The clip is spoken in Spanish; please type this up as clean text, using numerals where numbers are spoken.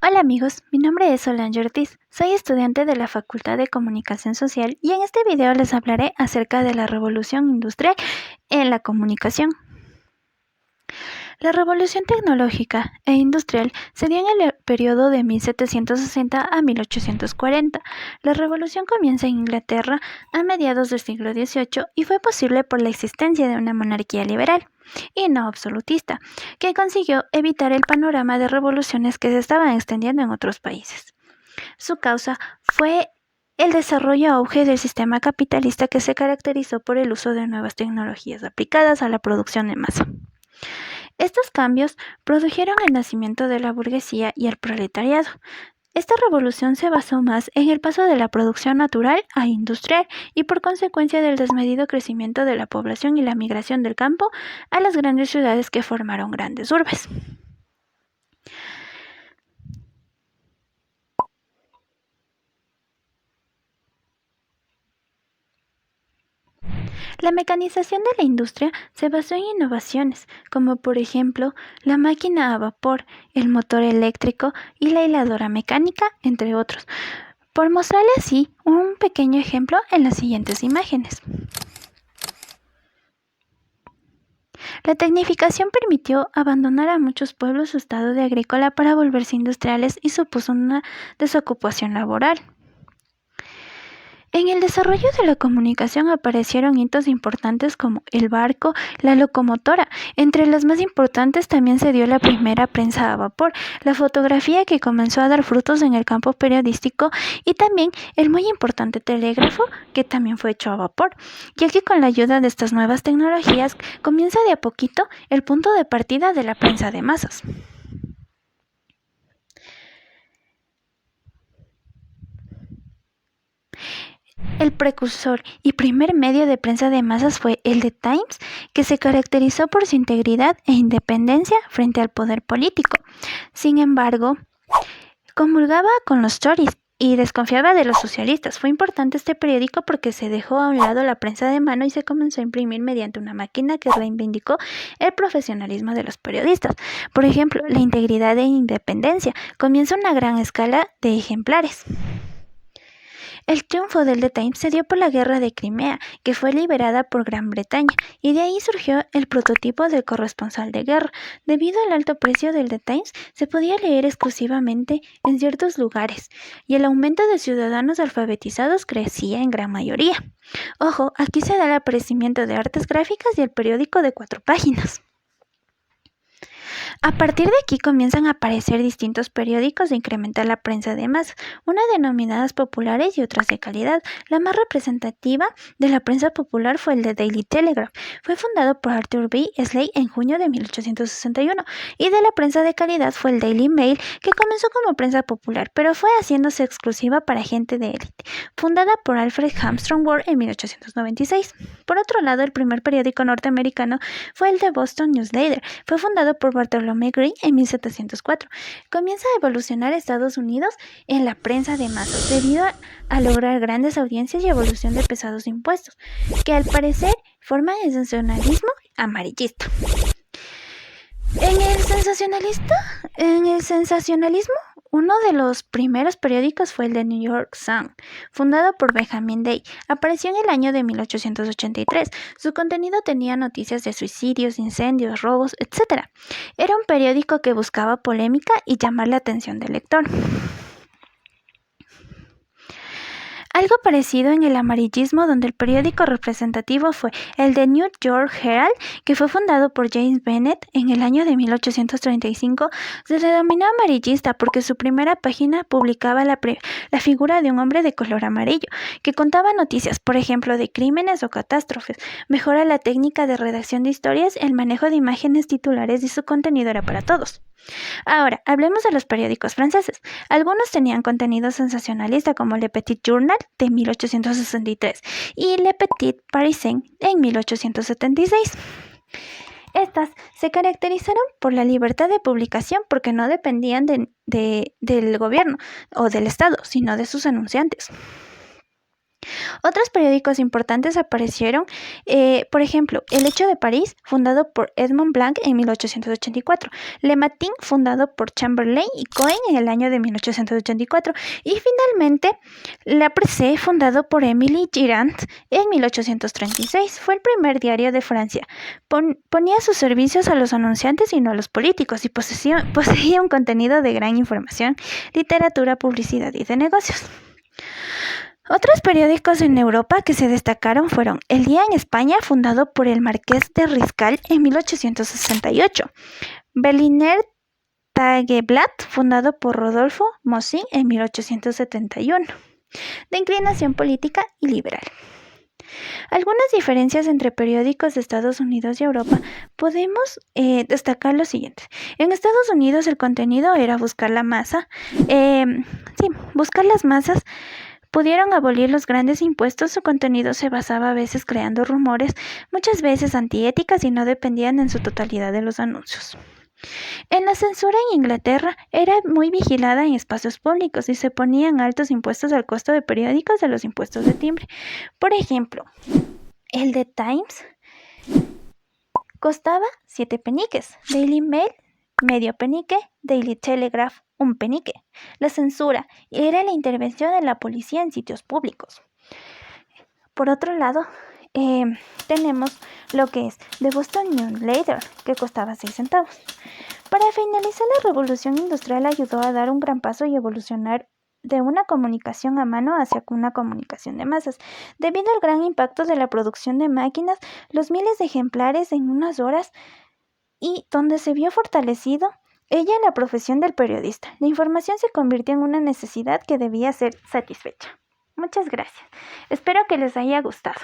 Hola amigos, mi nombre es Solange Ortiz, soy estudiante de la Facultad de Comunicación Social y en este video les hablaré acerca de la revolución industrial en la comunicación. La revolución tecnológica e industrial se dio en el periodo de 1760 a 1840. La revolución comienza en Inglaterra a mediados del siglo XVIII y fue posible por la existencia de una monarquía liberal y no absolutista, que consiguió evitar el panorama de revoluciones que se estaban extendiendo en otros países. Su causa fue el desarrollo auge del sistema capitalista que se caracterizó por el uso de nuevas tecnologías aplicadas a la producción en masa. Estos cambios produjeron el nacimiento de la burguesía y el proletariado. Esta revolución se basó más en el paso de la producción natural a industrial y por consecuencia del desmedido crecimiento de la población y la migración del campo a las grandes ciudades que formaron grandes urbes. La mecanización de la industria se basó en innovaciones, como por ejemplo la máquina a vapor, el motor eléctrico y la hiladora mecánica, entre otros. Por mostrarle así un pequeño ejemplo en las siguientes imágenes. La tecnificación permitió abandonar a muchos pueblos su estado de agrícola para volverse industriales y supuso una desocupación laboral. En el desarrollo de la comunicación aparecieron hitos importantes como el barco, la locomotora. Entre las más importantes también se dio la primera prensa a vapor, la fotografía que comenzó a dar frutos en el campo periodístico y también el muy importante telégrafo que también fue hecho a vapor, ya que con la ayuda de estas nuevas tecnologías comienza de a poquito el punto de partida de la prensa de masas. El precursor y primer medio de prensa de masas fue el The Times, que se caracterizó por su integridad e independencia frente al poder político. Sin embargo, comulgaba con los Tories y desconfiaba de los socialistas. Fue importante este periódico porque se dejó a un lado la prensa de mano y se comenzó a imprimir mediante una máquina que reivindicó el profesionalismo de los periodistas. Por ejemplo, la integridad e independencia. Comienza una gran escala de ejemplares. El triunfo del The Times se dio por la Guerra de Crimea, que fue liberada por Gran Bretaña, y de ahí surgió el prototipo del corresponsal de guerra. Debido al alto precio del The Times, se podía leer exclusivamente en ciertos lugares, y el aumento de ciudadanos alfabetizados crecía en gran mayoría. Ojo, aquí se da el aparecimiento de artes gráficas y el periódico de 4 páginas. A partir de aquí comienzan a aparecer distintos periódicos de incrementar la prensa de masas, unas denominadas populares y otras de calidad. La más representativa de la prensa popular fue el The Daily Telegraph. Fue fundado por Arthur B. Slade en junio de 1861 y de la prensa de calidad fue el Daily Mail, que comenzó como prensa popular, pero fue haciéndose exclusiva para gente de élite, fundada por Alfred Armstrong Ward en 1896. Por otro lado, el primer periódico norteamericano fue el The Boston Newsletter. Fue fundado por Bartholomew Green en 1704. Comienza a evolucionar Estados Unidos en la prensa de masas debido a lograr grandes audiencias y evolución de pesados impuestos, que al parecer forman el sensacionalismo amarillista. En el sensacionalismo, uno de los primeros periódicos fue el The New York Sun, fundado por Benjamin Day. Apareció en el año de 1883. Su contenido tenía noticias de suicidios, incendios, robos, etc. Era un periódico que buscaba polémica y llamar la atención del lector. Algo parecido en el amarillismo, donde el periódico representativo fue el The New York Herald, que fue fundado por James Bennett en el año de 1835. Se denominó amarillista porque su primera página publicaba la figura de un hombre de color amarillo, que contaba noticias, por ejemplo, de crímenes o catástrofes. Mejora la técnica de redacción de historias, el manejo de imágenes titulares y su contenido era para todos. Ahora, hablemos de los periódicos franceses. Algunos tenían contenido sensacionalista como Le Petit Journal de 1863 y Le Petit Parisien en 1876. Estas se caracterizaron por la libertad de publicación porque no dependían del gobierno o del Estado, sino de sus anunciantes. Otros periódicos importantes aparecieron, por ejemplo, El Hecho de París, fundado por Edmond Blanc en 1884, Le Matin, fundado por Chamberlain y Cohen en el año de 1884, y finalmente La Presse, fundado por Émile Girard en 1836. Fue el primer diario de Francia. Ponía sus servicios a los anunciantes y no a los políticos, y poseía un contenido de gran información, literatura, publicidad y de negocios. Otros periódicos en Europa que se destacaron fueron El Día en España, fundado por el Marqués de Riscal en 1868, Berliner Tageblatt, fundado por Rodolfo Mosin en 1871, de inclinación política y liberal. Algunas diferencias entre periódicos de Estados Unidos y Europa podemos destacar lo siguiente. En Estados Unidos el contenido era buscar la masa, buscar las masas. Pudieron abolir los grandes impuestos. Su contenido se basaba a veces creando rumores, muchas veces antiéticas, y no dependían en su totalidad de los anuncios. En la censura en Inglaterra era muy vigilada en espacios públicos y se ponían altos impuestos al costo de periódicos de los impuestos de timbre. Por ejemplo, el The Times costaba 7 peniques, Daily Mail medio penique, Daily Telegraph 1 penique. La censura era la intervención de la policía en sitios públicos. Por otro lado, tenemos lo que es The Boston Newsletter, que costaba 6 centavos. Para finalizar, la revolución industrial ayudó a dar un gran paso y evolucionar de una comunicación a mano hacia una comunicación de masas. Debido al gran impacto de la producción de máquinas, los miles de ejemplares en unas horas, y donde se vio fortalecido la profesión del periodista. La información se convirtió en una necesidad que debía ser satisfecha. Muchas gracias. Espero que les haya gustado.